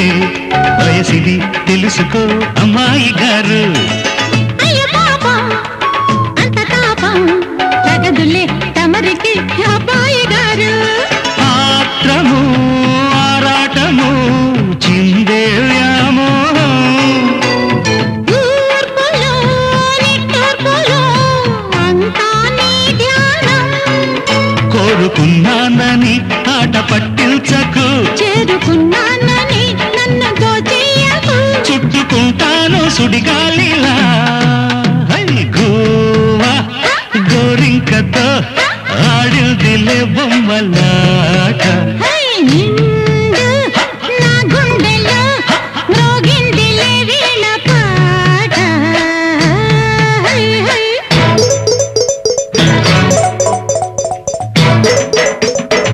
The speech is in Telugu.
ఉంటే వయసిది తెలుసుకో అమ్మాయి గారు. అయ్య పాపం అంత తాపం తగదులే తమరికి అబ్బాయి గారు. ఆత్రము ఆరాటము చిందే వ్యామోహం ఊర్పులో నిట్టూర్పులో అంతా నీ ధ్యానం. కోరుకున్నానని ఆట పట్టించకు, చేరుకున్నానని నన్ను దోచేయకు. చుట్టుకుంటాను సుడిగాలిలా. హై గోవా గోరింకతో ఆడిందిలే బొమ్మలా.